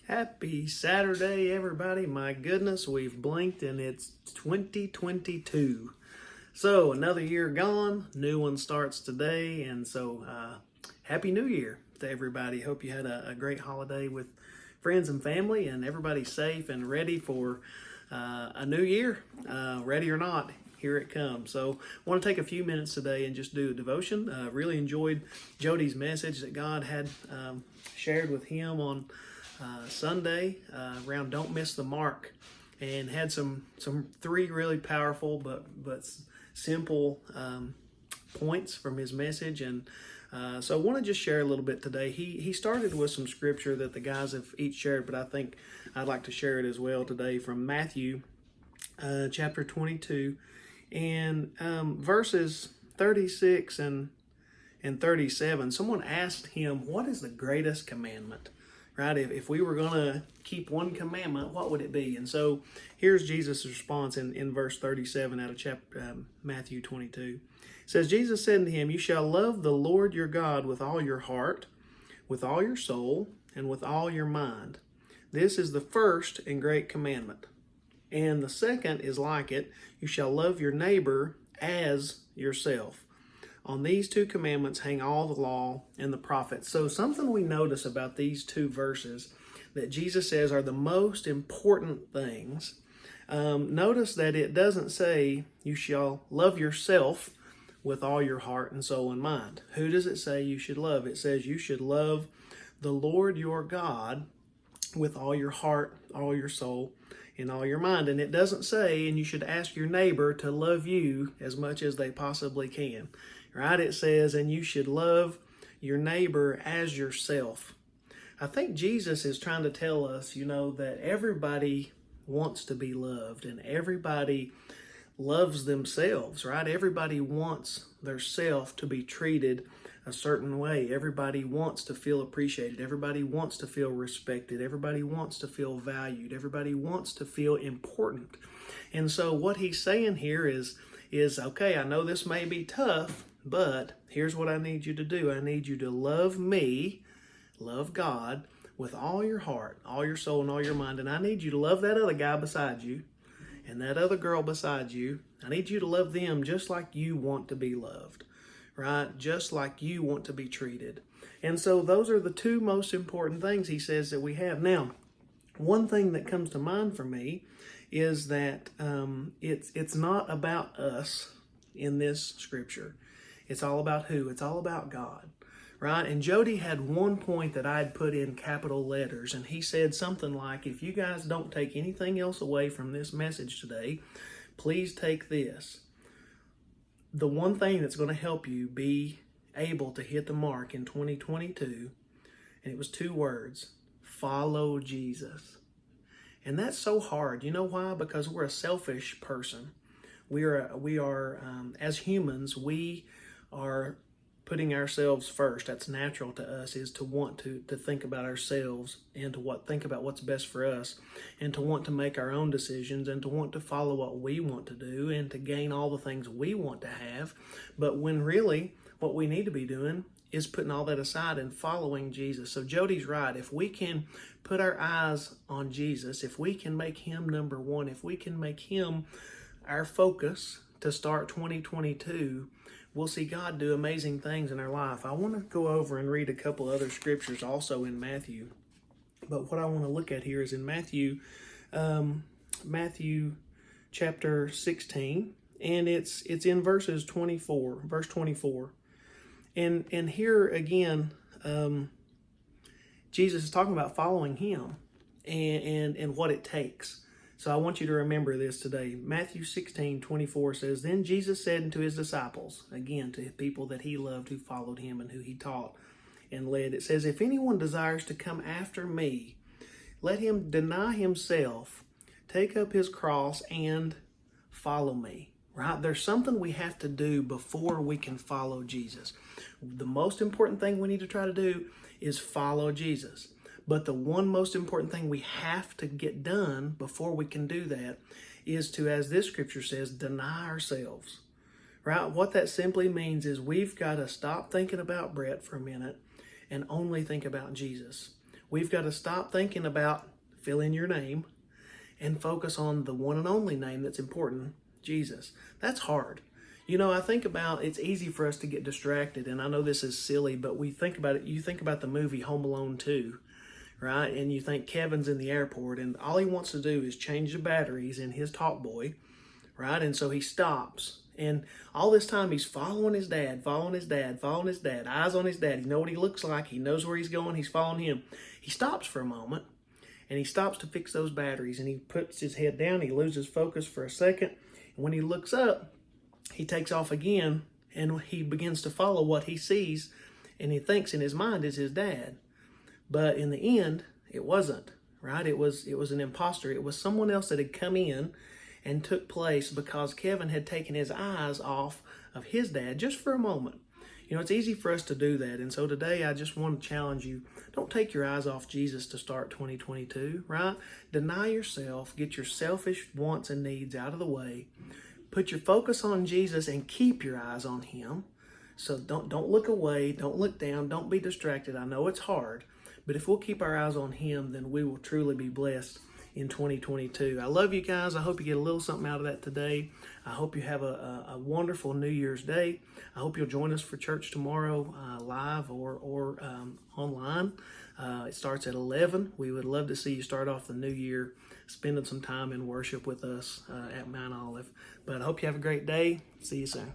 Happy Saturday, everybody. My goodness, we've blinked and it's 2022. So, another year gone, new one starts today. And so, Happy New Year to everybody. Hope you had a great holiday with friends and family and everybody's safe and ready for a new year. Ready or not, here it comes. So I want to take a few minutes today and just do a devotion. Really enjoyed Jody's message that God had shared with him on Sunday around Don't Miss the Mark, and had some three really powerful but simple points from his message. And so I want to just share a little bit today. He started with some scripture that the guys have each shared, but I think I'd like to share it as well today from Matthew chapter 22 and verses 36 and 37. Someone asked him, what is the greatest commandment? Right? If we were going to keep one commandment, what would it be? And so here's Jesus' response in verse 37 out of chapter Matthew 22. It says, Jesus said to him, you shall love the Lord your God with all your heart, with all your soul, and with all your mind. This is the first and great commandment. And the second is like it, you shall love your neighbor as yourself. On these two commandments hang all the law and the prophets. So something we notice about these two verses that Jesus says are the most important things. Notice that it doesn't say you shall love yourself with all your heart and soul and mind. Who does it say you should love? It says you should love the Lord your God with all your heart, all your soul, and all your mind. And it doesn't say, and you should ask your neighbor to love you as much as they possibly can. Right? It says, and you should love your neighbor as yourself. I think Jesus is trying to tell us, that everybody wants to be loved and everybody loves themselves, right? Everybody wants their self to be treated a certain way. Everybody wants to feel appreciated. Everybody wants to feel respected. Everybody wants to feel valued. Everybody wants to feel important. And so what he's saying here is okay, I know this may be tough, but here's what I need you to do. I need you to love me, love God, with all your heart, all your soul, and all your mind. And I need you to love that other guy beside you and that other girl beside you. I need you to love them just like you want to be loved, right? Just like you want to be treated. And so those are the two most important things he says that we have. Now, one thing that comes to mind for me is that it's not about us in this scripture. It's all about who? It's all about God, right? And Jody had one point that I'd put in capital letters, and he said something like, if you guys don't take anything else away from this message today, please take this. The one thing that's going to help you be able to hit the mark in 2022, and it was two words, follow Jesus. And that's so hard. You know why? Because we're a selfish person. We are as humans, we are putting ourselves first. That's natural to us, is to want to think about ourselves and to think about what's best for us, and to want to make our own decisions and to want to follow what we want to do and to gain all the things we want to have. But when really what we need to be doing is putting all that aside and following Jesus. So Jody's right. If we can put our eyes on Jesus, if we can make him number one, if we can make him our focus to start 2022, we'll see God do amazing things in our life. I want to go over and read a couple other scriptures also in Matthew. But what I want to look at here is in Matthew chapter 16, and it's in verse 24. And here again, Jesus is talking about following him and what it takes. So I want you to remember this today. Matthew 16:24 says, then Jesus said unto his disciples, again, to people that he loved, who followed him and who he taught and led, it says, if anyone desires to come after me, let him deny himself, take up his cross, and follow me. Right? There's something we have to do before we can follow Jesus. The most important thing we need to try to do is follow Jesus. But the one most important thing we have to get done before we can do that is to, as this scripture says, deny ourselves. Right? What that simply means is we've got to stop thinking about Brett for a minute and only think about Jesus. We've got to stop thinking about fill in your name and focus on the one and only name that's important, Jesus. That's hard. You know, I think about it's easy for us to get distracted, and I know this is silly, but we think about it. You think about the movie Home Alone 2, right? And you think Kevin's in the airport, and all he wants to do is change the batteries in his Talk Boy, right? And so he stops. And all this time he's following his dad, eyes on his dad. He knows what he looks like. He knows where he's going. He's following him. He stops for a moment, and he stops to fix those batteries, and he puts his head down. He loses focus for a second. And when he looks up, he takes off again, and he begins to follow what he sees, and he thinks in his mind is his dad. But in the end, it wasn't, right? It was an imposter. It was someone else that had come in and took place because Kevin had taken his eyes off of his dad just for a moment. You know, it's easy for us to do that. And so today I just want to challenge you. Don't take your eyes off Jesus to start 2022, right? Deny yourself. Get your selfish wants and needs out of the way. Put your focus on Jesus and keep your eyes on him. So don't look away. Don't look down. Don't be distracted. I know it's hard. But if we'll keep our eyes on him, then we will truly be blessed in 2022. I love you guys. I hope you get a little something out of that today. I hope you have a wonderful New Year's Day. I hope you'll join us for church tomorrow, live or online. It starts at 11. We would love to see you start off the new year spending some time in worship with us at Mount Olive. But I hope you have a great day. See you soon.